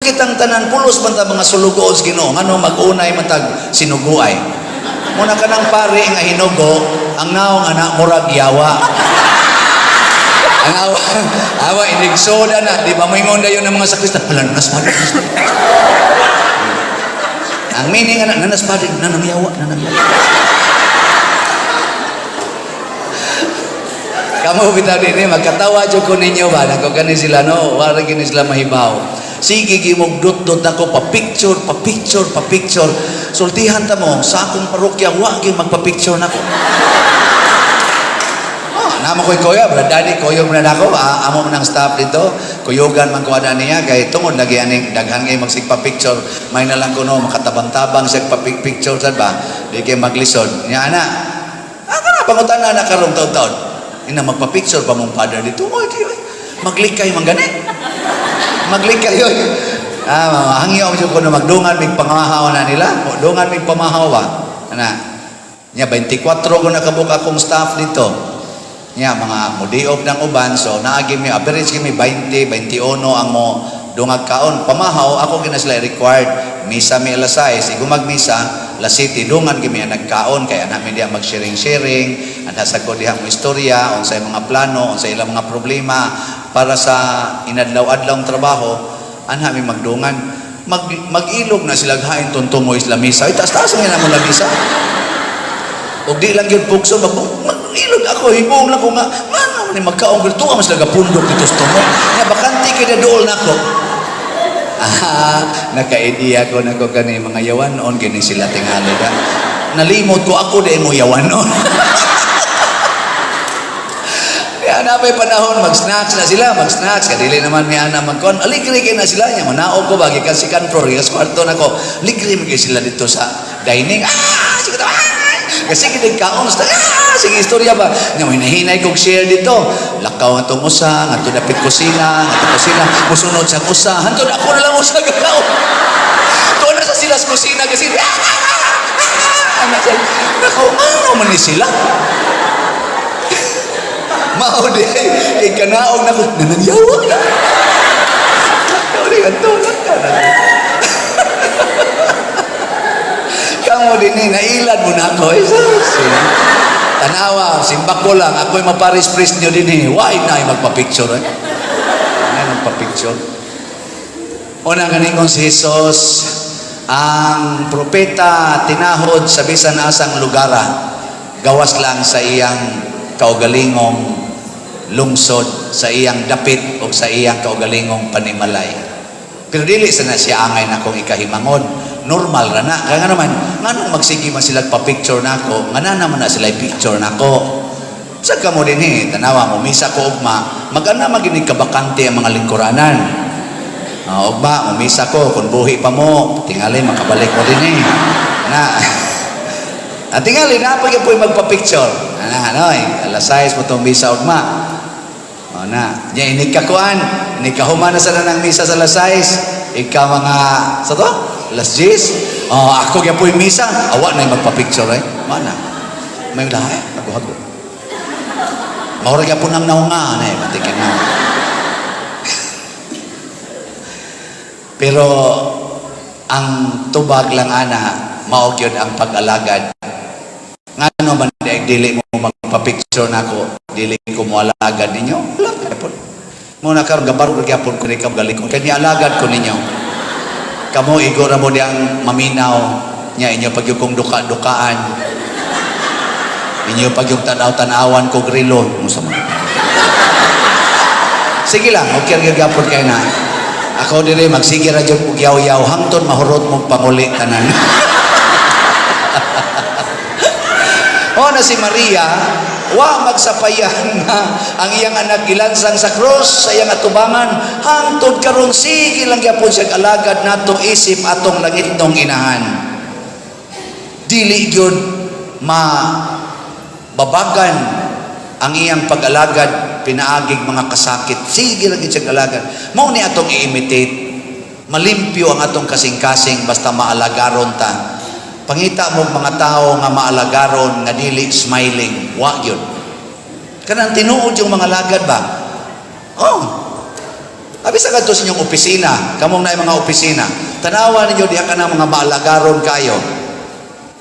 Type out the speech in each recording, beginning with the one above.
kitang tanan pulos man ta mga sulugoon sa Ginoo ngano mag-unay matag sinuguay. Muna ka ng pare nga hinugo ang naong anak murag yawa. Ang awa inigsoda na, di ba moingon dayon ng mga sakristan, alam nas pare. Ang meaning anak nanas pare nanangyawa. Kamu bitaw din magkatawa jud ko ninyo ba nako kani sila no, wala kini sila mahibaw. Sige gimugdot-dot ako pa picture. Sultihan ta mo sa akong parokya wa gyud magpa-picture nako. Namo ko'y kuya, daddy, kuyog na nako, amo nang staff dito, kuyugan man ko ada niya, kay tungod lagi aning daghan ngay magsigpa-picture, may na lang kuno, makatabang-tabang siya pa-picture, sad ba? Di kayo maglisod. Niya, ana, pangutan na karong taon-taon. Ina, magpa-picture pa mong father dito, maglikay man gani. Maglikay yun. Hangyo mo ko na magdungan, may pangmahaw na nila, dungan may pamahaw ba? Ana, niya, 24 ko nakabuk akong staff dito. Nya mga mudiop ng uban so naagi mi average kami 20 21 ang mo dungag kaon pamahaw ako gina sila required misa mi alas 6 igumag misa alas 7 dungan gimi nagkaon kaya namin diha mag-sharing anha sa ko dihang istorya unsay mga plano unsay ilang mga problema para sa inadlaw-adlaw trabaho anha mi magdungan mag-ilog na sila hain tuntungo isla misa taas-taas nga na mo misa og di lang gyud pugso ilog ako, hibong lang ko nga, ano ni magkaong gulto ka mas nagapundok dito sa tungo. Nga, bakanti ka na dool na ko. Naka-idea ko na ko kani mga yawanon, gini sila tingali ka. Nalimot ko ako di mo yawanon. Kaya na may panahon, mag-snacks na sila, kadili naman may ana magkon, aligri na sila niya, manaog ko ba, gikan second floor, gikan kwarto na ko, aligri sila dito sa dining, sige to, kasi kinagkaon sige istorya ba nga may nahinay kong share dito lakaw nga itong usa nga ito dapit kusina musunod sa kusa hantod ako na lang usa gagaw doon na sa sila sa kusina kasi nako ano man ni sila maudi ikanaog na ko nanangyawa na kamu din nailad mo na ako tanawa, simbak ko lang ako'y maparis-pris nyo din why na magpa-picture magpa-picture una ganing kong si Jesus ang propeta tinahod sa bisan asang lugara gawas lang sa iyang kaugalingong lungsod sa iyang dapit o sa iyang kaugalingong panimalay pero dili sana siya angay na kong ikahimangon normal ra na kaya nga naman nganong magsige man sila pa-picture nako nga naman na sila picture nako sa kamo din tanawa mo misa ko ugma magana maginig kabakante ang mga lingkuranan ugma umisa ko kung buhi pa mo tingali makabalik mo din na at tingali na pag po magpa-picture alas 6 mo itong misa ugma na niya inikakuan inikahuman na sana ng misa sa alas 6 ikaw mga sa to alas 10 ako kaya po yung misa awa na yung magpa-picture mana may lahat naguhago maura kaya po nang naunga matikin na pero ang tubag lang ana maog yun ang pag-alagad nga ano man dili mo magpa-picture na ako dili ko mo alagad ninyo muna karon gabaro kaya po ko ni kabgalikon kaya nialagad ko ninyo kamu igora mo diyang maminaw niya inyo pag yung duka-dukaan inyo pag yung tanaw-tanawan ko grilo sige lang okay gagapon kayo na ako dire magsige ra jud og yaw-yaw hangtod mahurot mo panguli tanan na si Maria wa magsapayan na ang iyang anak gilansang sa cross sa iyang atubangan hangtod karon sige lang gyapon siya alagad nato isip atong langitnong inahan dili gyud mababagan ang iyang pag-alagad pinaagig mga kasakit sige lang gyud siya alagad mao ni atong i-imitate malimpyo ang atong kasing-kasing basta maalagaron ta pangita mo mga tao nga maalagaron nga dili smiling wa gyud kanang tinuod yung mga lagad ba Abi sa kadto sa inyong opisina, kamong na mga opisina, tanawa ninyo diha ka na mga maalagaron kayo.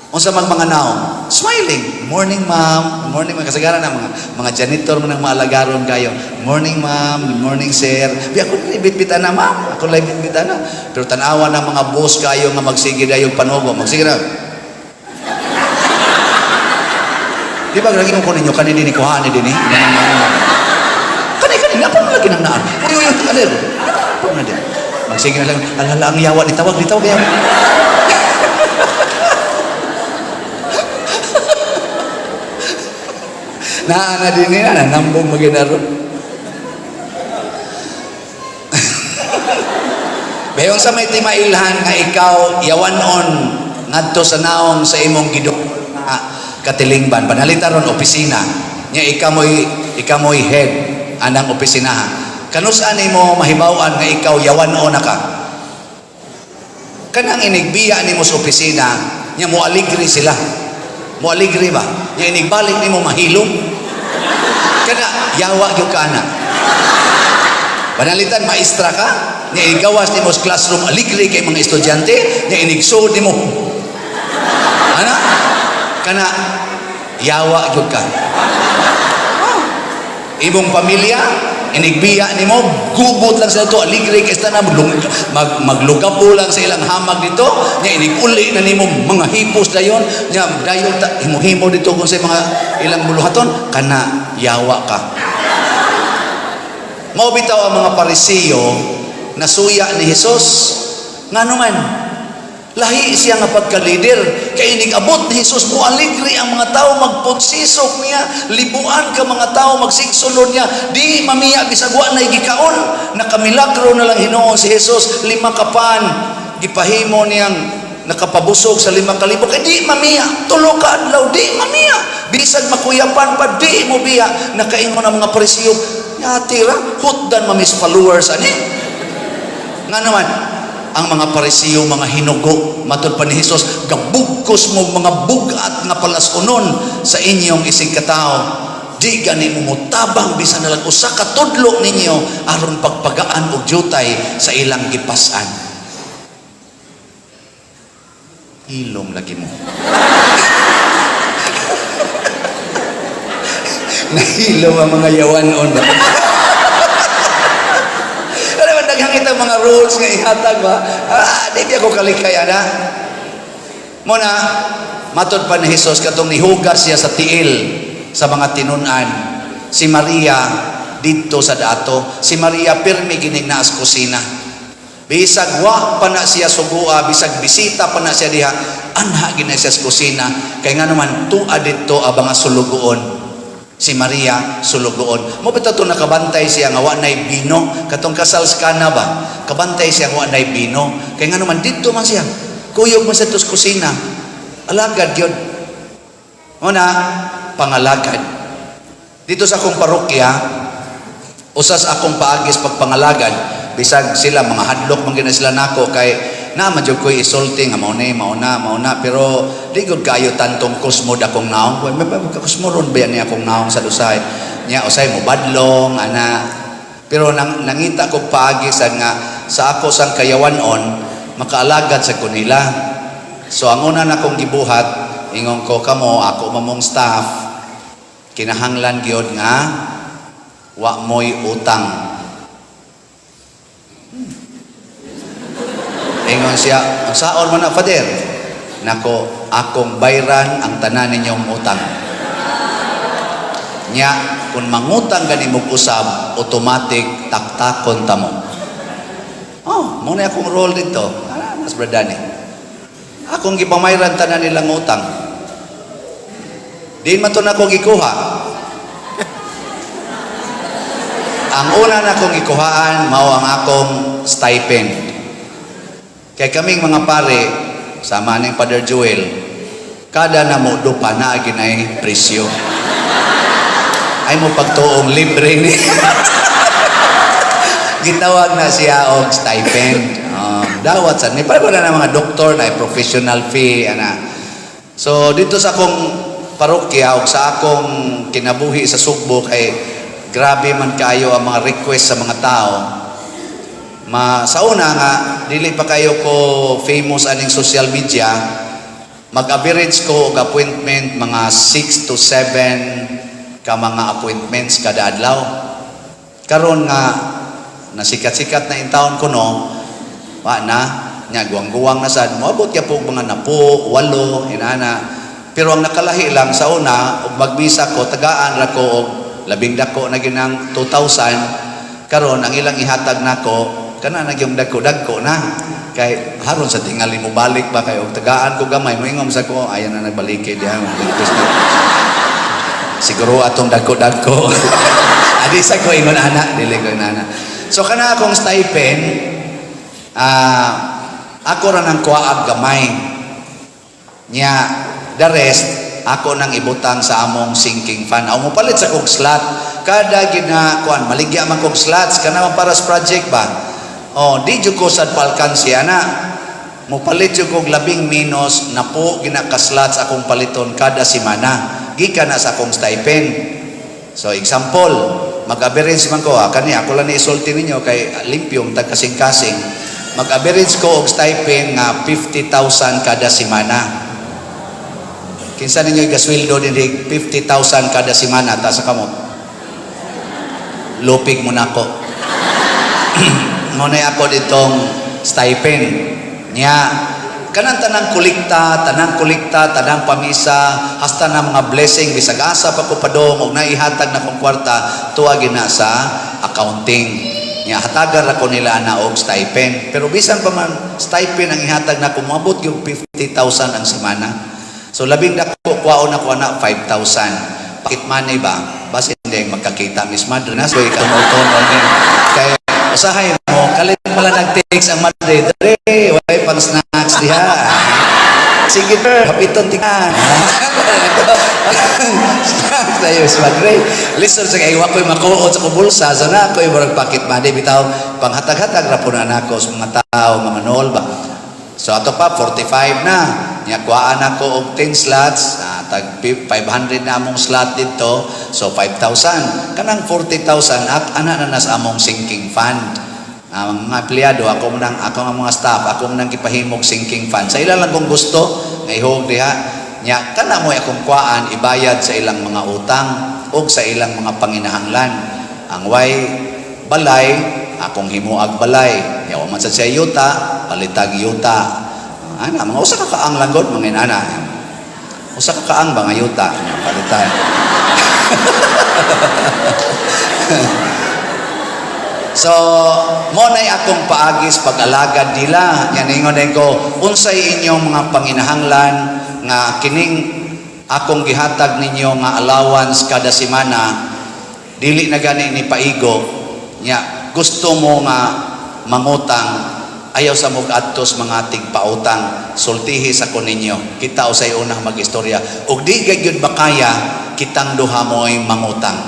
Unsa man mga naong, smiling. Morning ma'am, morning ma'am. Kasagaran na mga janitor man ang maalagaron kayo. Morning ma'am, good morning sir. Bi ako libit-bitan na ma'am, ako libit-bitan na. Pero tanawa ng mga boss kayo nga magsige dayong panugo, magsige na. Di ba lagi ko ninyo kanini ni kuhani dinhi? Kani apa mo lagi nang naan? Uy, kalir. Apa na din? Magsige na lang, alala ang yawa ditawag kaya. Na din na nambong maginaro. Bayong sa may timailhan nga ikaw yawanon ngadto sa naong sa imong gidok katilingban panalita ron opisina nya ikamoy head anang opisinaha. Kanus-an nimo mahibaw-an nga ikaw yawanon na ka? Kanang inigbiya nimo sa opisina nya moaligri sila. Moaligri ba? Nya inigbalik nimo mahilom. Kana yawa gyud ka ana. Panalitan maestra ka, nya igawas nimo sa classroom aligri kay mga estudyante, nya inigsud nimo. Ana? Kana yawa gyud ka. Imong pamilya inigbiya nimo gubot lang sa to aligri kay na maglugapo lang sa ilang hamag dito nya iniguli na nimo mga hipos dayon nya dayon himo dito kung sa mga ilang buluhaton kana yawa ka. Mao bitaw ang mga Parisiyo nasuya ni Hesus ngano man lahi siya nga pagka-leader kay inigabot ni Hesus mo aligri ang mga tao magpunsisok niya libuan ka mga tao magsigsulod niya di mamiya bisag wa na gikaon nakamilagro na lang Hinuon si Hesus 5 kapan gipahimo niyang nakapabusog sa 5,000 kay di mamiya 3 ka adlaw di mamiya bisag makuyapan pa di mo biya nakaingon ang mga Parisiyo nya tira hutdan mamis followers ani nga naman ang mga Parisiyo mga hinugo matud pa ni Hesus gabugkos mo mga bugat nga palasunon sa inyong isig katao di gani mo mutabang bisan na lang usa ka tudlo ninyo aron pagpagaan og jutay sa ilang gipas-an. Ilong lagi mo. Nahilo ang mga yawanon ba? Hangit ang mga rules nga ihatag ba? Di ako kalikay ana. Muna, matod pa ni Hesus katong nihugas siya sa tiil sa mga tinunan. Si Maria dito sa dato. Si Maria pirmi gining naas kusina. Bisag wa pa na siya sugua, bisag bisita pa na siya diha, anha gina siya sa kusina. Kay nga naman tuwa dito ang mga sulugoon. Si Maria sulugoon. Mo bitaw to nakabantay siya nga wa nay bino katong kasal sa Kana ba. Kabantay siya nga wa nay bino. Kay nga naman dito man siya. Kuyog man sa tus kusina. Alagad gyud. Una pangalagad. Dito sa akong parokya usas akong paagis pagpangalagad bisag sila mga hadlok man gina sila nako kay na madyo ko'y isulti nga mauna pero di gud kayo tantong kusmod akong naong kusmoron ba yan akong naong sa lusay niya usay mo badlong ana pero nangita ko paagisan nga sa ako sang kayawanon makaalagad sa kunila so ang una na kong gibuhat ingon ko kamo ako mamong staff kinahanglan gyud nga wa moy utang. Ingon siya, ang saon man na, Father? Nako, akong bayran ang tanan ninyong utang. Nya, kung mangutang gani mo usab, automatic taktakon tamo. Oh, muna akong role dito. Mas bradani. Akong gipamayran tanan nilang utang. Di man to na akong gikuha. Ang una na akong gikuhaan, mao ang akong stipend. Kaya kaming mga pare, sama ng Father Joel, kada na mo dupa na ginay presyo. Ay mo pagtuong libre ni. Gitawag na siya og stipend. Dawat sa ni para na mga doktor na professional fee ana. So dito sa akong parokya og sa akong kinabuhi sa Sugbok ay grabe man kayo ang mga request sa mga tao. Sa una nga, dili pa kayo ko famous aning social media, mag-average ko og appointment mga 6 to 7 ka mga appointments kada adlaw. Karon nga nasikat-sikat na in town ko no, wa na nya guwang-guwang na sad moabot ya po mga 10, 8 inana. Pero ang nakalahi lang sa una og magbisa ko tagaan ra ko og labing dako na ginang 2,000. Karon ang ilang ihatag nako kana na gyud dagko na kay haron sa tingali mo balik ba kay og tagaan ko gamay moingom sa ko ayan na nagbalik kay diha. Siguro atong dagko adi sa ko ingon ana dili ko inana. So kana akong stipend ako ra nang kuwaag gamay nya the rest ako nang ibutang sa among sinking fund. Amo palit sa kog slot kada gina kuan maligya man kog slots kana para sa project ba. Di jud ko sad palkansi ana. Mo palit jud kog labing minus na po gina ka slots akong paliton kada semana gikan na sa akong stipend. So example, mag-average man ko kani ako lang isulti ninyo kay limpyong tag kasing-kasing. Mag-average ko og stipend nga 50,000 kada semana. Kinsa ninyo igasweldo din 50,000 kada semana ta sa kamot. Lupig mo nako. Mo na ako ditong stipend nya kanang tanang kolekta, tanang pamisa, hasta na mga blessing bisag asa pa ko padong og naihatag na kong kwarta tuwa gina sa accounting. Nya hatagan ra ko nila na og stipend. Pero bisan pa man stipend ang ihatag na ko moabot yung 50,000 ang semana. So labing dako kuwaon ako na 5,000. Pakit money ba? Basta hindi magkakita Miss Madre na so ikamoton ni. Kaya usahay mo kalit pala nag-text ang Madre. Dre, way pang snacks diha. Sige per, hapiton tingnan. Tayo Miss Madre. Listen sa kayo ako'y makuot sa kubulsa. Sana ako'y barang pakit money. Bitaw, panghatag-hatag ra po na ako sa mga tao, mga nol ba. So ato pa, 45 na. Kuhaan ako og 10 slots, tag 500 na among slot dito, so 5,000. Kanang 40,000 at ana na nas among sinking fund. Ang mga empleyado, ako ang mga staff, ako nang gipahimog sinking fund. Sa ilang lang kung gusto, ngaihog diha, nya kana mo akong kuhaan ibayad sa ilang mga utang o sa ilang mga panginahanglan. Ang way balay, akong himuag balay. Yawa man sa siya yuta, palitag yuta. Ana, mga usa ka kaang langgod, mga inana. Usa ka kaang ba nga yuta? Palitan. So, mo na'y akong paagis pag-alagad nila. Yan ingon ko, unsay inyong mga panginahanglan nga kining akong gihatag ninyo nga allowance kada semana, dili na gani ni paigo. Nya, gusto mo nga mangutang, ayaw sa mong atos mga tigpautang, sultihi sa kuninyo. Kita o sa'y unang mag-istorya. O di gagyod ba kaya, kitang duha mo'y mangutang.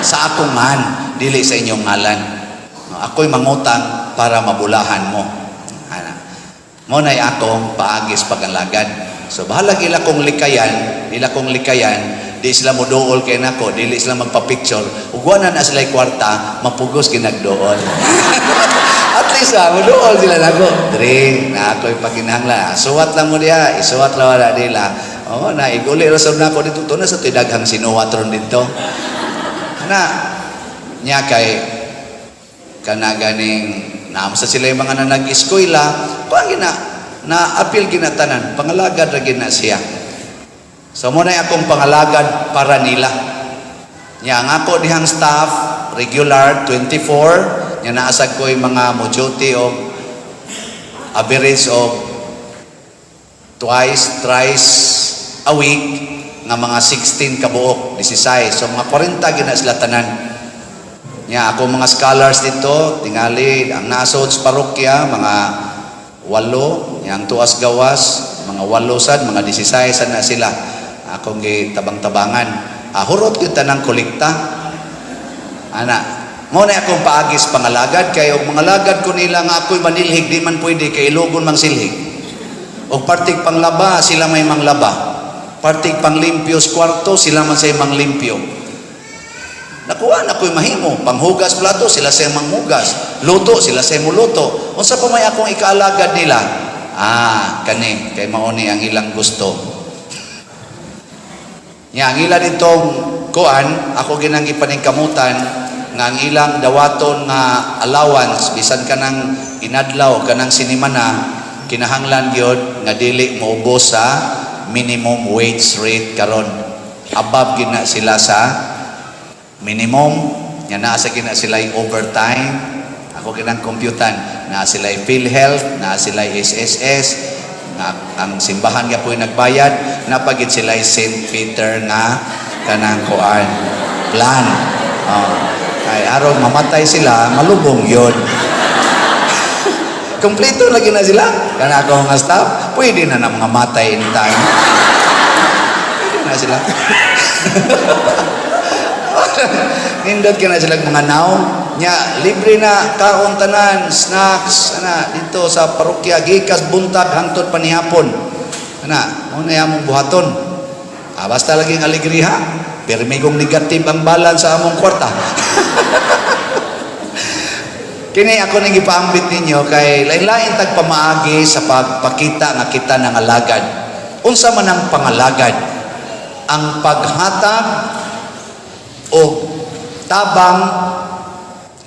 Sa ako man, dili sa inyong ngalan. Ako'y mangutang para mabulahan mo. Mo na'y akong paagis pagalagad. So bahala ila kong likayan, di sila mo dool kay nako, dili sila magpa-picture. Ugwanan na sila'y kwarta, mapugos ginagdool. At least mo dool sila nako. Dre, na ako'y paginahanglan. Suwat lang mo diya, isuwat lang wala nila. Na iguli rasod na ako dito. Ito na sa tidaghang sinuwat ron dito. Nya kay kanaganing naam sa sila yung mga nag-eskwela, na-appeal ginatanan, pangalagad ra gina siya. So muna akong pangalagad para nila. Nya ang ako dihang staff, regular, 24, nya naasag ko yung mga mo-duty o average o twice, thrice a week, nga mga 16 kabuok, 16. So mga 40 gina sila tanan. Nya ako mga scholars dito, tingali, ang nasod sa parokya, mga 8, yang tuas gawas, mga 8 sad, mga 16 sad na sila. Akong gitabang-tabangan. Hurot yung tanang kolekta. Mo na akong paagis pangalagad, kay og mga lagad ko nila nga ako'y manilhig, di man pwede, kay ilogon mang silhig. Og partig panglaba, sila may manglaba. Partig panglimpyo sa kwarto, sila man say manglimpyo. Nakuha na ko'y mahimo. Panghugas plato, sila siya manghugas. Luto, sila siya muluto. Unsa pa may akong ikaalagad nila? Kani, kay mauni ang ilang gusto. Nya, ang ilan itong kuan, ako ginang ipaningkamutan, nga ang ilang dawaton nga allowance, bisan ka ng inadlaw, ka ng sinimana, kinahanglan yun, nga dili maubos sa minimum wage rate karon. Above gina sila sa minimum, nga nasa gina sila overtime. Ako kinang computan, na sila PhilHealth, na sila SSS, nga ang simbahan nga po'y nagbayad, napagit sila St. Peter nga kanang kuan plan. Ay araw mamatay sila, malubong yun. Kompleto lagi na sila. Kana ako nga staff, pwede na mga matay in time. Pwede na sila. Nindot ka na sila mga naong nya, libre na kaon tanan, snacks dito sa parokya, gikas buntag hangtod panihapon muna yamong buhaton. Basta laging alegriha, pero may kong negative ang balance sa among kwarta. Kini ako nang ipaambit ninyo kay lain-lain tag pamaagi sa pagpakita nga kita ng alagad. Unsa man ang pangalagad? Ang paghatag o tabang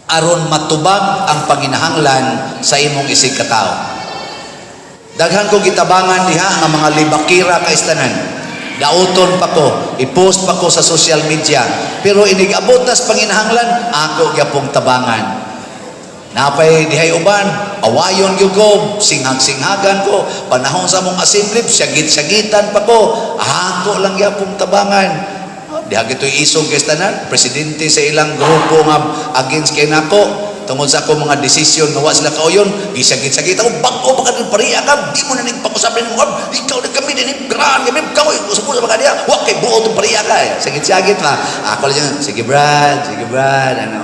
aron matubag ang panginahanglan sa imong isig katao. Daghan ko gitabangan diha nga mga libakira kaistanan. Dauton pa ko, i-post pa ko sa social media, pero inigabot nas panginahanglan, ako gyapong tabangan. Napay dihay uban, awayon gyud ko, singhag-singhagan ko, panahon sa mong assembly, syagit-syagitan pa ko, ako lang gyapong tabangan. Diha gito'y isog kay tanan, presidente sa ilang grupo nga against kay nako, tungod sa ako mga desisyon nga wa sila kauyon, gisagit-sagit ako, bako pa ka din pariya ka, di mo na nagpakusapin mo, ikaw na kami din, gran kami, kaway, usap mo sa mga diya, wak kay buo itong pariya ka, sagit-sagit pa. Ako lang yun, sige Brad,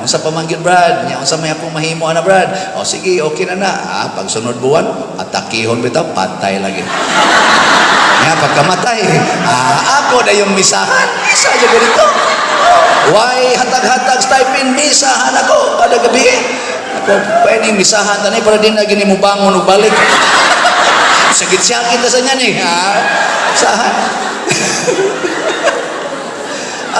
unsa pa man yun Brad, unsa may akong mahimo na Brad, sige, okay na, pagsunod buwan, atakihon bitaw, patay lagi. Nga pagkamatay, ako na yung misahan, misa dyan ganito. Why hatag-hatag stipend, misahan ako kada gabi. Ako, pwedeng misahan tanay para din na gini mo bangon o balik. Sagit-sagit na sa niyan misahan.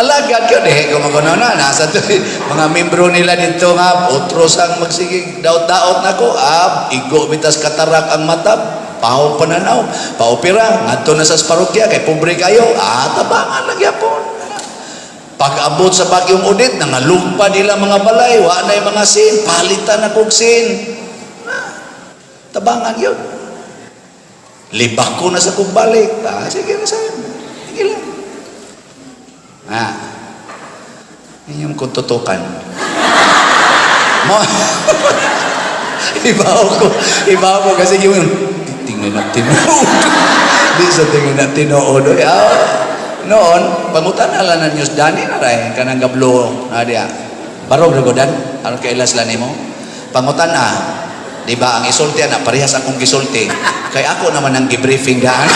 Alagad ka, kung magano na, nasa to, mga membro nila dito nga, otros ang magsigig, daot-daot na ko, igo bitas katarak ang mata, pahaw pananaw, paopera, ngadto na sa parokya, kay pobre kayo, tabangan lang yapon. Pag-abot sa bagyong Odette, nangalugpa nila mga balay, wa na yung mga sin, palitan na kong sin. Tabangan yun. Libak ko na sa kong balik. Sige na sa'yo. Sige lang. Inyong kung tutukan. Ibaw ko kasi yung tingnan na tinood. Di sa tingnan na tinood. Noon, pangutan na lang ng news dani na rin, kanang gablo na diya. Barog na godan, ano kailas lang mo? Pangutan di ba ang isulti na, parehas akong gisulti. Kaya ako naman ang gibriefing daan.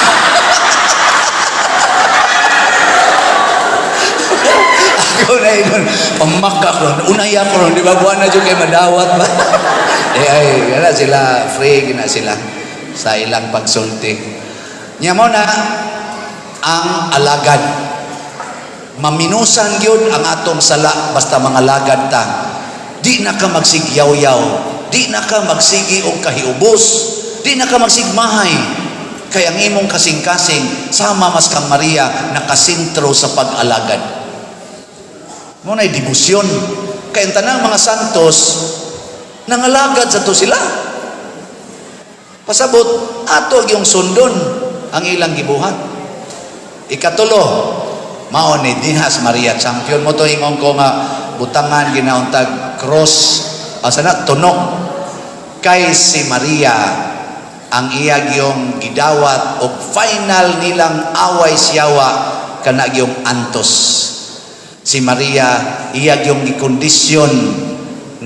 Ako na yun, pamakak ron, unaya ko ron, di ba buwan na dyan kayo madawat ba? Gana sila, free, gina sila sa ilang pagsulti. Nya mo na, ang alagad. Maminusan yun ang atong sala basta mga lagad ta. Di na ka magsigyaw-yaw. Di na ka magsigi og kahiubos. Di na ka magsigmahay. Kaya ang imong kasing-kasing sama mas kang Maria nakasintro sa pag-alagad. Muna'y debosyon. Kaya ang tanang mga santos nangalagad sa to sila. Pasabot ato yung sundon ang ilang gibuhat. Ikatulo, mao ni Dihas Maria champion mo to ingon ko nga butangan ginauntag cross tunok kay si Maria ang iyag yung gidawat og final nilang away siyawa kana yung antos. Si Maria iyag yung gikondisyon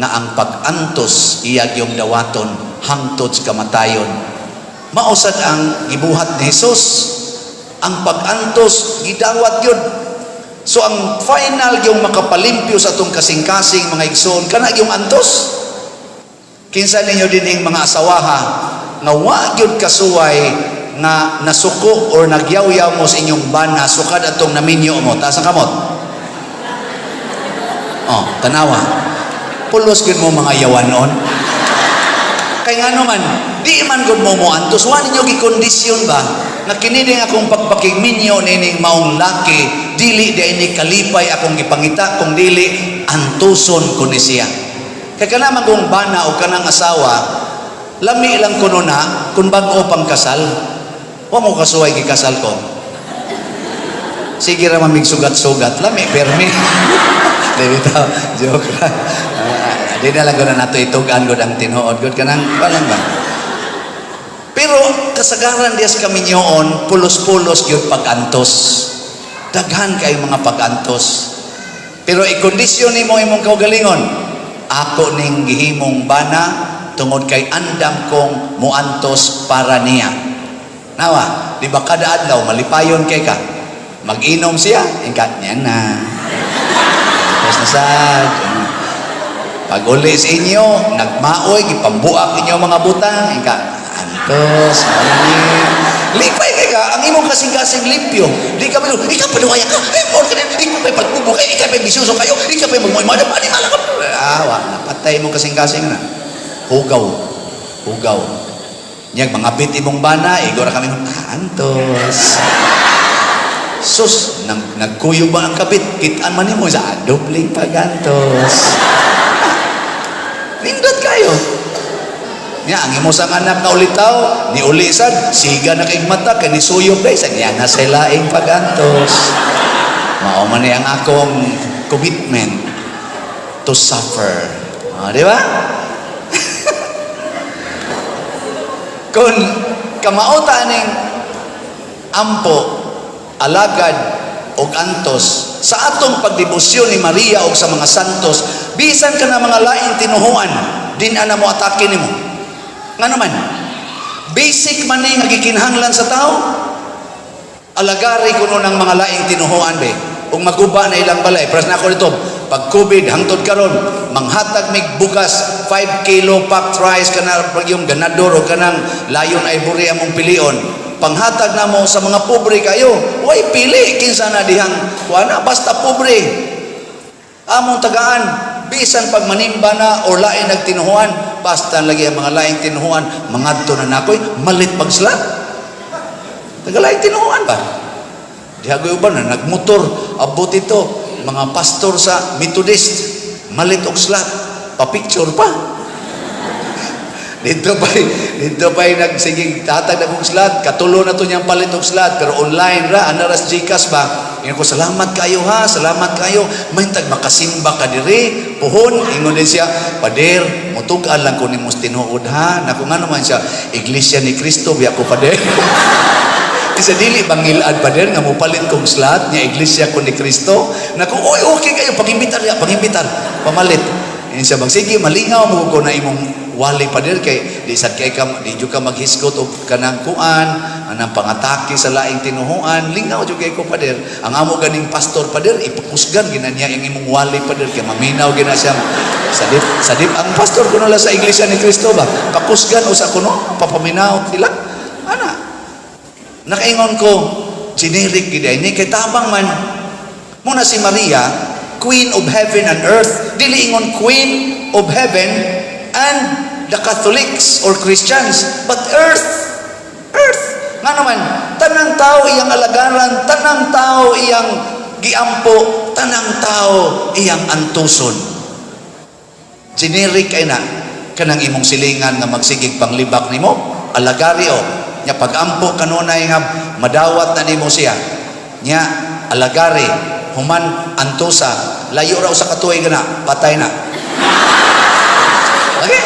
nga ang pag-antos iyag yung dawaton hangtod sa kamatayon. Mausad ang gibuhat ni Jesus. Ang pag-antos, gidawat yun. So ang final yung makapalimpyo sa atong kasing-kasing mga igsoon kana yung antos. Kinsa ninyo dinhing mga asawaha nga wa gyud kasuway nga nasuko or nagyaw-yaw mo sa inyong bana sukad atong naminyo mo taas ang kamot. Oh, tanawa. Pulos gyud mo mga yawanon. Kay ngano man, di man gud mo antos wa ninyo gikondisyon ba nga kini ding akong pagpakigminyo nining maong laki dili di ini kalipay akong gipangita kung dili antuson ko ni siya. Kaya ka naman kung bana o kanang asawa, lami lang kuno na kung bago pang kasal. Huwag mo kasuway kikasal ko. Sige naman mig sugat-sugat, lami, permi. Dito, joke lang. Di na lang ko na nato itugan ko ang tinuod. Good ka nang, palang ba? Pero kasagaran diyas kami nyoon, pulos-pulos yung pag-antos. Daghan kayo mga pag-antos. Pero ikondisyon ni mo imong kaugalingon, ako ning gihimong bana tungod kay andam kong muantos para niya. Nawa, di ba kada adlaw malipayon kay ka? Mag-inom siya, ingkat niya na. Tapos na sad. Pag uli sa inyo, nagmaoy, gipambuak inyo mga butang, ingkat, antos, malamig. Lipay kay ka, ang imong kasing-kasing limpyo. Di ka bilo, ikaw paluwaya ka, ikaw pa pagbubo kayo, ikaw pa bisuso kayo, ikaw pa magmoy-moy, animala ka. Napatay mo kasing-kasing na. Hugaw. Nyag mga bit imong bana, igora kami antos. Sus, nagkuyo ba ang kabit? Kitaan man mo sa dobling pagantos. Nindot kayo. Nya, ang imo sang anak na ulitaw, ni ulisad, siga na kay mata, kay ni suyog guys, niya na sa laing pagantos. Mao man ang akong commitment to suffer. Di ba? Kung kamauta ning ampo, alagad o antos sa atong pagdebosyon ni Maria o sa mga santos, bisan ka na mga laing tinuhuan, din ana mo atake nimo. Nga naman, basic man ni nga gikinahanglan sa tao, alagari kuno ng mga laing tinuhuan be. Kung maguba na ilang balay, pras na ako dito, pag COVID, hangtod karon, manghatag mig bukas, 5 kilo packed rice, kana yung ganador o kanang layon ay buri among pilion, panghatag na mo sa mga pobre kayo, way pili, kinsa na dihang, wala, basta pobre. Among tagaan, bisan pag manimba na o lain nagtinuhuan, basta lagi ang mga laing tinuhuan, mangadto na nakoy, malit pagslat. Tagalaing tinuhuan ba? Dihagoy uban na nagmotor, abot ito, mga pastor sa Methodist, malit og slat, pa-picture pa. Dito pa'y nagsiging tatag na kong slat, katulo na to niyang palit og slat, pero online ra, anaras Gcash ba? Ingon ko, salamat kayo ha, salamat kayo. May tag makasimba ka diri, puhon, ingon din siya, pader, mutugaan lang ko ni mos tinuod ha. Naku nga naman siya, Iglesia ni Cristo, biya ko pader. Isa dili bangilad pader, nga mupalit kong slat, niya Iglesia ko ni Cristo. Naku, oy, okay kayo, pangimbitar, pamalit. Yan siya bang, sige, malingaw mo ko na imong wali pader kay di sad kay ka di jud ka maghisgot og kanang kuan anang pangatake sa laing tinuhuan, lingaw jud kay ko pader. Ang amo ganing pastor pader ipakusgan ginanya ang imong wali pader kay maminaw gina siya sadip ang pastor kuno la sa Iglesia ni Cristo ba pakusgan usa kuno papaminaw sila ana nakaingon ko generic gid ni kay tabang man muna si Maria, Queen of Heaven and Earth, dili ingon Queen of Heaven and the Catholics or Christians, but earth. Nga naman, tanang tao iyang alagaran, tanang tao iyang giampo, tanang tao iyang antuson. Generic ay na, kanang imong silingan nga magsigig panglibak nimo, alagari o, nya pagampo kanunay nga madawat na nimo siya, nya alagari, human antusa, layo raw sa katuig na, patay na. Okay?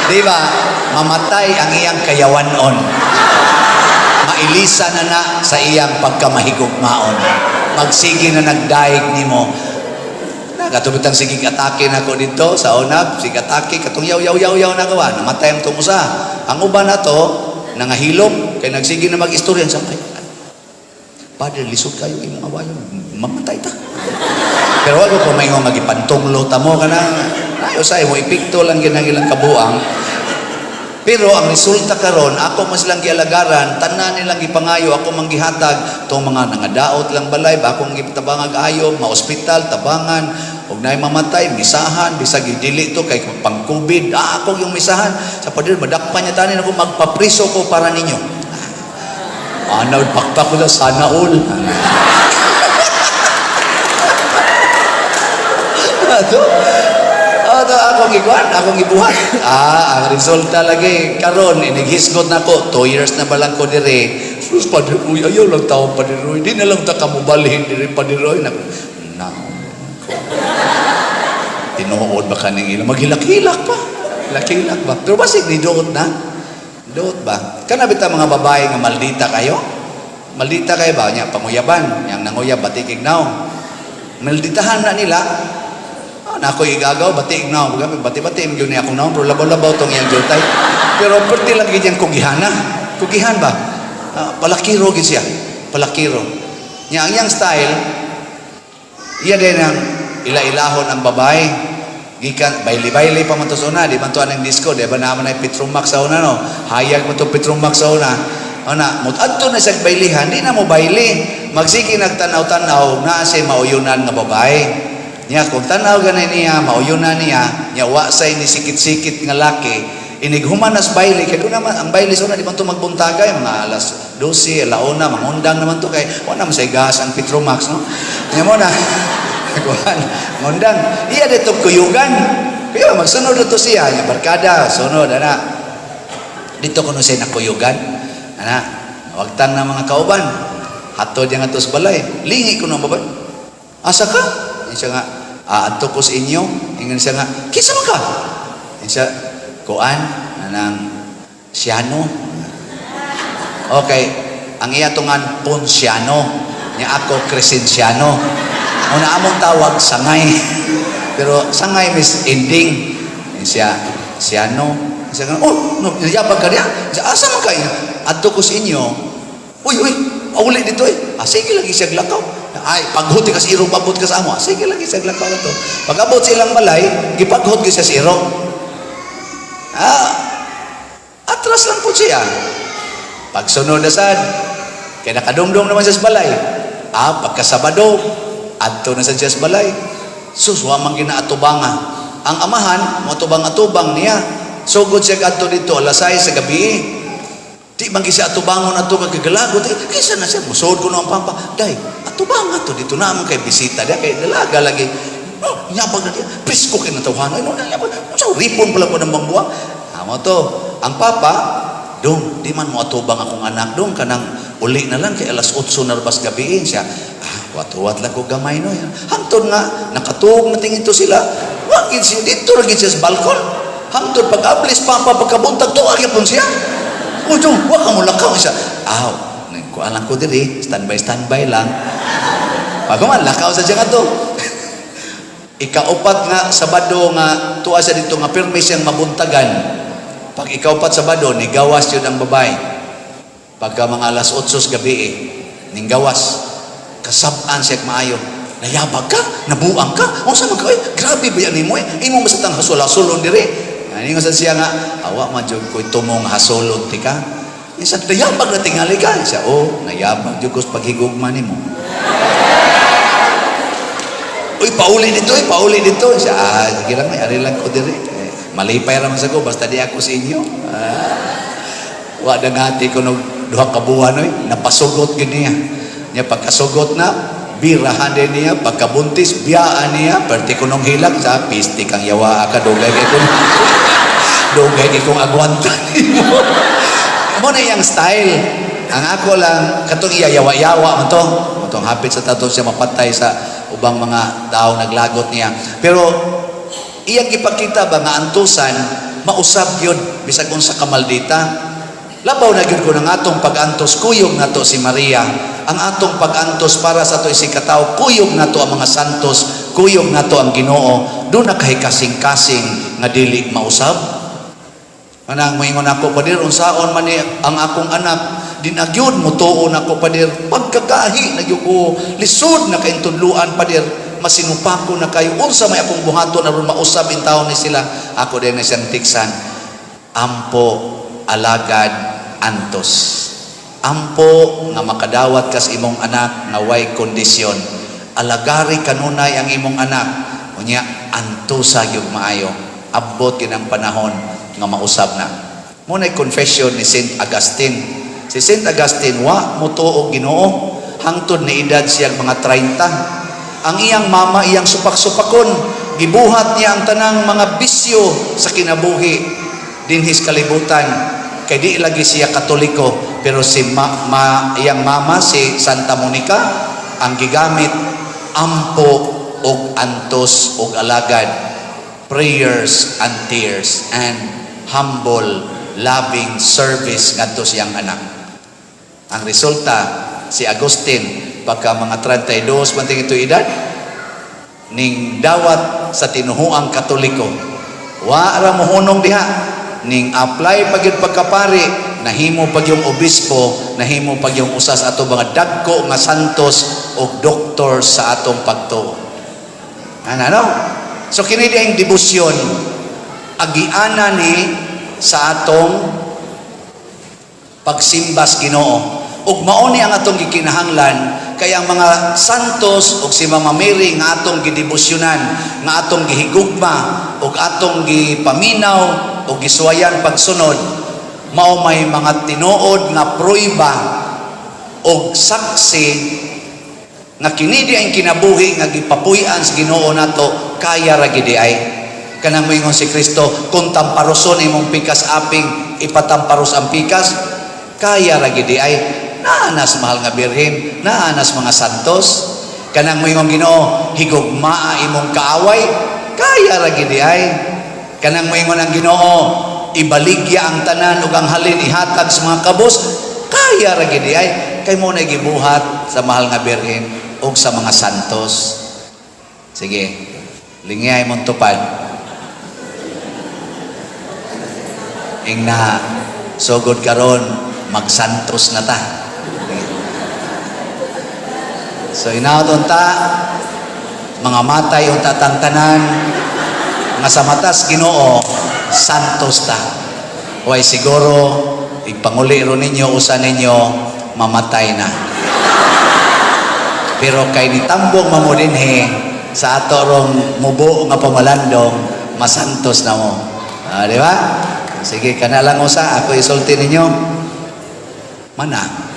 Di ba? Mamatay ang iyang kayawanon. Mailisa na sa iyang pagkamahigugmaon. Magsige na nagdaig nimo. Katulad ang sigig atake na ko dito sa unab, sig atake katong yaw na gawa, namatay ang tumusa. Ang uban na to, nangahilom, kay nagsige na mag-istorya sa Padre, lisod kayo imong awayon, mamatay ta. Pero wag ko maingon nga gipantunglo ta mo kana. Ayo say mo ipikto lang gyud ang ilang kabuang. Pero ang resulta karon, ako mas lang gialagaran, tanan nilang gipangayo, ako manggihatag tong mga nangadaot lang balay, akong gitabangag ayo, ma-ospital, tabangan, og naay mamatay, misahan, bisag dili to kay pang COVID, ako yung misahan. Sa Padre, madakpan niya tanin ako, magpapriso ko para ninyo. Ano, pakpak ko lang, sana all. Akong iguan, akong ibuhat. Ang resulta lagi karon inighisgot na ko 2 years na balang ko dire. Sus Padre Roy, ayaw lang tao Padre Roy. Di na lang ta kamubalhin dire Padre Roy. Na. Tinuod ba kaning ila maghilak-hilak pa. Hilak-hilak ba? Pero basig ni doot na. Doot ba? Kana bita mga babae nga maldita kayo? Maldita kayo ba nya panguyaban, yang nanguyab batikig naw. Malditahan na nila. Na ako igagaw, batik na ako. Bati-bati, yun niya akong naon, pero labaw-labaw itong iyang jutay. Pero perti lang ganyan kugihana. Kugihan ba? Palakiro gid siya. Palakiro. Ang iyang style, iya din ang ila-ilahon ang babae. Gikan, baili-baili pa man to sa una. Di man to anong disco. Di ba naman ay Petromax sa una, no? Hayag mo to Petromax sa una. Mutadto na siya bailihan, di na mo baili. Magsige nagtanaw-tanaw, na siya mauyunan nga babae. Nya kung tanaw ganay niya, mauyunan niya, nya wa say ni sikit-sikit nga laki, inighumanas baile kay do naman ang baile so na di man to magbuntagay mga alas 12, alauna, mangundang naman to kay wa na say gas ang Petromax no. Nya mo na kuan, mangundang. Iya dito kuyugan. Kaya magsunod to siya, nya barkada, sunod ana. Dito kuno siya nakuyugan. Ana, wagtan na mga kauban. Hatod yang atos balay. Lingi kuno babay. Asa ka? Siya nga adto ko sa inyo, ingon siya nga, kisa man ka? Siya, kuan, anang Siano. Okay, ang iya tungan Ponsiano, niya ako Crescenciano. Una among tawag, sangay. Pero sangay is ending. Siya, Siano. Siya nga, oh, no, yabag ka niya. Siya, asa man ka? Adto ko sa inyo. Uy, uli dito eh. Sige lagi siya glakaw. Ay, paghuti kasi iro, pabot ka sa amo. Sige lagi siya glakaw na to. Pag-abot silang balay, gipaghot ka siya sa iro. Atras lang po siya. Pagsunod na sad, kaya nakadumdum naman siya sa balay. Pagkasabado, adto na siya sa balay. Sus, wamang ginaatubanga. Ang amahan, matubang-atubang niya. Sugod siya adto dito, alas 6 sa gabi. Di banggi siya atubangon ato kagalagot. Kaysa na siya, musod ko na ang pampa. Day, atubang ato dito naman kay bisita. Day, kay dalaga lagi. Nyabag na diya. Presko kayo na tawahan. So, ripon pala po ng bangbuang. Amo to, ang papa, dong, di man mo atubang akong anak dong, kanang uli na lang kay alas 8 na rabas gabiin siya. Wat-wat lang ko gamay no. Hangtod nga, nakatuog na tingin to sila. Wagin siya, dito lagi siya sa balkon. Hangtod pag-ablis, papa, pagkabuntag, tuwag yapon siya. Ujung, wag ka mo lakaw siya. Kuha lang ko diri, standby lang. Pag man, lakaw sa siya nga to. Ikaupat nga, Sabado nga, tuwa siya dito nga, pirmi siyang mabuntagan. Pag ikaupat Sabado, nigawas yun ang babae. Pagka mga alas 8 gabi ning gawas. Kasabaan siya maayo. Nayabag ka? Nabuang ka? O sa mga grabe ba yan mo Imo masatang hasula-sulon diri. Ano nga siya nga, awa madjog ko'y tumong hasolod ti ka. Isa, nayabag na tingali ka. Siya, nayabag dyan ko's paghigugman mo. Uy, pauli dito. Siya, sige lang, ari lang ko diri. Malipay raman sa ko, basta di ako sa inyo. Wada nga ko nung duha kabuhan, napasugot giniya. Niya pagkasugot na, birahan din niya, pagkabuntis, biyaan niya, perti ko nung hilang, sa pisti kang yawa ka, dugay kong agwantan mo. Mo na iyang style. Ang ako lang, katong iyayawa-yawa mo to. Itong hapit sa tato siya mapatay sa ubang mga tao naglagot niya. Pero, iyang ipakita ba nga antusan, mausap yun, bisag kung sa kamaldita. Labaw na yun ko ng atong pag-antos, kuyog na to si Maria. Ang atong pag-antos para sa to isikataw, kuyog na to ang mga santos, kuyog na to ang Ginoo. Doon na kay kasing-kasing nga dili mausap. Manang moingon ako, Padir, unsaon man ni ang akong anak, dinagyod mo tuon ako padir pagkagahi nagyud ko lisod na kaintudluan padir masinupa ko na kayo unsa may akong buhaton aron mausab in taon ni sila ako din na siyang tiksan ampo alagad antos ampo nga makadawat kas imong anak nga way kondisyon alagari kanunay ang imong anak unya antosa gyud maayo abot yun ang panahon nga mausab na muna'y confession ni Saint Augustine. Si Saint Augustine wa mutuo Ginoo hangtod ni edad siyang mga 30. Ang iyang mama iyang supak-supakon gibuhat niya ang tanang mga bisyo sa kinabuhi dinhis kalibutan kay di lagi siya Katoliko pero si iyang mama si Santa Monica ang gigamit ampo og antos og alagad prayers and tears and humble loving service ngadto siyang anak. Ang resulta si Agustin pagka mga 32 manting ito edad ning dawat sa tinuhuang Katoliko wa ra mohunong diha ning apply pagyud pagkapari nahimo pag yung obispo nahimo pag yung usas ato mga dagko nga santos og doktor sa atong pagtuo ano so kini ang debosyon agiana ni sa atong pagsimbas Ginoo ug mao ni ang atong gikinahanglan kay ang mga santos ug si Mama Mary nga atong gidebosyonan nga atong gihigugma ug atong gipaminaw ug gisuwayan pagsunod mao may mga tinuod nga prueba ug saksi nga kini di ang kinabuhi nga gipapuy-an sa Ginoo nato kaya ra gid ay kanang moingon si Kristo kung tamparuson imong pikas aping ipatamparos ang pikas kaya ra gid ay naanas mahal nga birhen naanas mga santos kanang moingon Ginoo higugmaa imong kaaway kaya ra gid ay kanang moingon ang Ginoo ibaligya ang tanan ug ang halin ihatag sa mga kabos kaya ra gid ay kay mo na gibuhat sa mahal nga birhen ug sa mga santos sige lingay mong tupad ing na sugod karon magsantos na ta so inauton ta mga matay o tatang tanan nga sa matas Ginoo santos ta way siguro ipanguli ro ninyo usa ninyo mamatay na pero kay nitambong mamudinhe sa ato rong mubo nga pamalandong masantos na mo di ba sige kana lang usa ako isulti ninyo mana